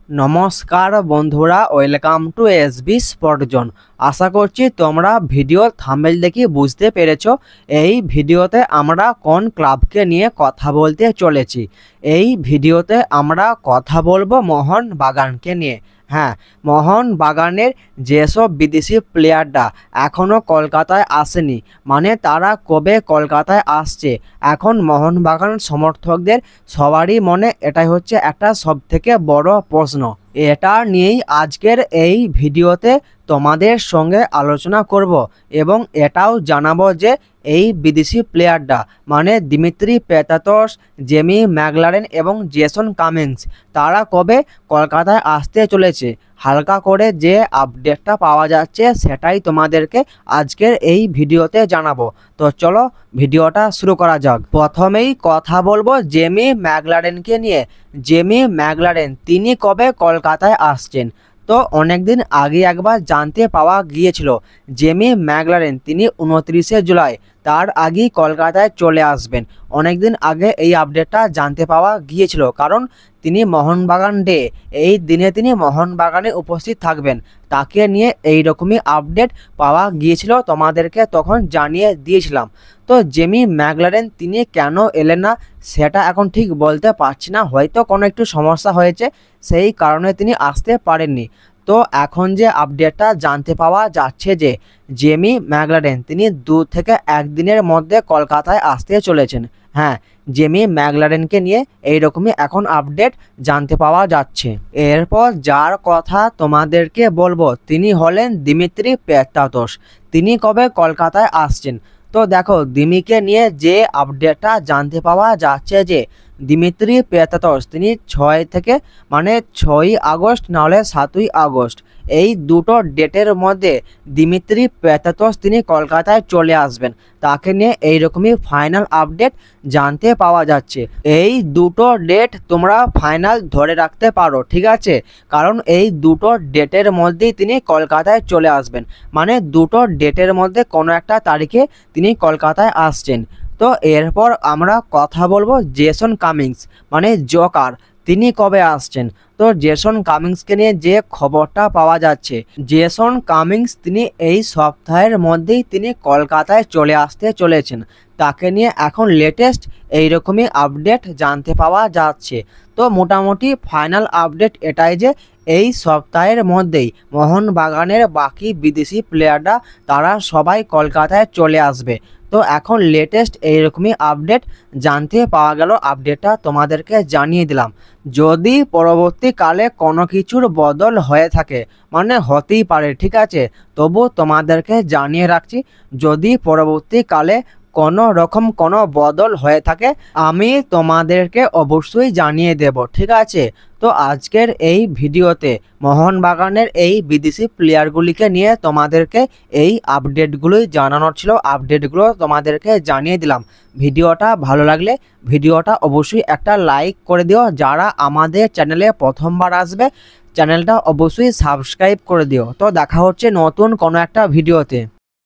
নমস্কার বন্ধুরা, welcome to SB spot zone. আশা করছি তোমরা ভিডিও থাম্বনেল দেখে বুঝতে পেরেছো এই ভিডিওতে আমরা কোন ক্লাবকে নিয়ে কথা বলতে চলেছি। এই ভিডিওতে আমরা কথা বলবো মোহনবাগানকে নিয়ে। হ্যাঁ, মোহনবাগানের যেসব বিদেশি প্লেয়াররা এখনও কলকাতায় আসেনি, মানে তারা কবে কলকাতায় আসছে, এখন মোহনবাগান সমর্থকদের সবারই মনে এটাই হচ্ছে একটা সবথেকে বড় প্রশ্ন। এটা নিয়েই আজকের এই ভিডিওতে তোমাদের সঙ্গে আলোচনা করব এবং এটাও জানাবো যে এই বিদেশি প্লেয়াররা মানে দিমিত্রি পেতাতস, জেমি ম্যাকলারেন এবং জেসন কামিন্স তারা কবে কলকাতায় আসতে চলেছে। হালকা করে যে আপডেটটা পাওয়া যাচ্ছে সেটাই তোমাদেরকে আজকের এই ভিডিওতে জানাবো। তো চলো ভিডিওটা শুরু করা যাক। প্রথমেই কথা বলবো জেমি ম্যাকলারেনকে নিয়ে। জেমি ম্যাকলারেন তিনি কবে কলকাতায় আসছেন, তো অনেকদিন আগে একবার জানতে পাওয়া গিয়েছিল জেমি ম্যাকলারেন তিনি 29শে জুলাই তার আগেই কলকাতায় চলে আসবেন। অনেকদিন আগে এই আপডেটটা জানতে পাওয়া গিয়েছিল, কারণ তিনি মোহনবাগান ডে এই দিনে তিনি মোহনবাগানে উপস্থিত থাকবেন, তাকে নিয়ে এই রকমই আপডেট পাওয়া গিয়েছিল, তোমাদেরকে তখন জানিয়ে দিয়েছিলাম। তো জেমি ম্যাকলারেন তিনি কেন এলেন না সেটা এখন ঠিক বলতে পারছি না, হয়তো কোনো একটু সমস্যা হয়েছে সেই কারণে তিনি আসতে পারেননি। তো এখন যে আপডেটটা জানতে পাওয়া যাচ্ছে যে জেমি ম্যাকলারেন তিনি 2 থেকে 1 দিনের মধ্যে কলকাতায় আসতে চলেছেন। হ্যাঁ, জেমি ম্যাকলারেনকে নিয়ে এইরকমই এখন আপডেট জানতে পাওয়া যাচ্ছে। এরপর যার কথা তোমাদেরকে বলবো তিনি হলেন দিমিত্রি পেতাতস। তিনি কবে কলকাতায় আসছেন, তো দেখো দিমিকে নিয়ে যে আপডেটটা জানতে পাওয়া যাচ্ছে যে দিমিত্রি পেতাতস তিনি 6 আগস্ট নাহলে 7ই আগস্ট এই দুটো ডেটের মধ্যে দিমিত্রি পেতাতস তিনি কলকাতায় চলে আসবেন, তাকে নিয়ে এইরকমই ফাইনাল আপডেট জানতে পাওয়া যাচ্ছে। এই দুটো ডেট তোমরা ফাইনাল ধরে রাখতে পারো, ঠিক আছে, কারণ এই দুটো ডেটের মধ্যেই তিনি কলকাতায় চলে আসবেন, মানে দুটো ডেটের মধ্যে কোনো একটা তারিখে তিনি কলকাতায় আসছেন। তো এরপর আমরা কথা বলবো জেসন কামিন্স মানে জোকার, তিনি কবে আসছেন। তো জেসন কামিন্সকে নিয়ে যে খবরটা পাওয়া যাচ্ছে জেসন কামিন্স তিনি এই সপ্তাহের মধ্যেই তিনি কলকাতায় চলে আসতে চলেছেন, তাকে নিয়ে এখন লেটেস্ট এইরকমই আপডেট জানতে পাওয়া যাচ্ছে। তো মোটামুটি ফাইনাল আপডেট এটাই যে এই সপ্তাহের মধ্যেই মোহনবাগানের বাকি বিদেশি প্লেয়াররা তারা সবাই কলকাতায় চলে আসবে। তো এখন লেটেস্ট এইরকমই আপডেট জানতে পাওয়া গেল, আপডেটটা তোমাদেরকে জানিয়ে দিলাম। যদি পরবর্তীকালে কোনো কিছুর বদল হয়ে থাকে, মানে হতেই পারে, ঠিক আছে, তবু তোমাদেরকে জানিয়ে রাখছি যদি পরবর্তীকালে কোনো রকম কোনো বদল হয়ে থাকে আমি তোমাদেরকে অবশ্যই জানিয়ে দেব, ঠিক আছে। তো আজকের এই ভিডিওতে মোহনবাগানের এই বিদেশি প্লেয়ারগুলিকে নিয়ে তোমাদেরকে এই আপডেটগুলোই জানানোর ছিল, আপডেটগুলো তোমাদেরকে জানিয়ে দিলাম। ভিডিওটা ভালো লাগলে ভিডিওটা অবশ্যই একটা লাইক করে দিও, যারা আমাদের চ্যানেলে প্রথমবার আসবে চ্যানেলটা অবশ্যই সাবস্ক্রাইব করে দিও। তো দেখা হচ্ছে নতুন কোনো একটা ভিডিওতে।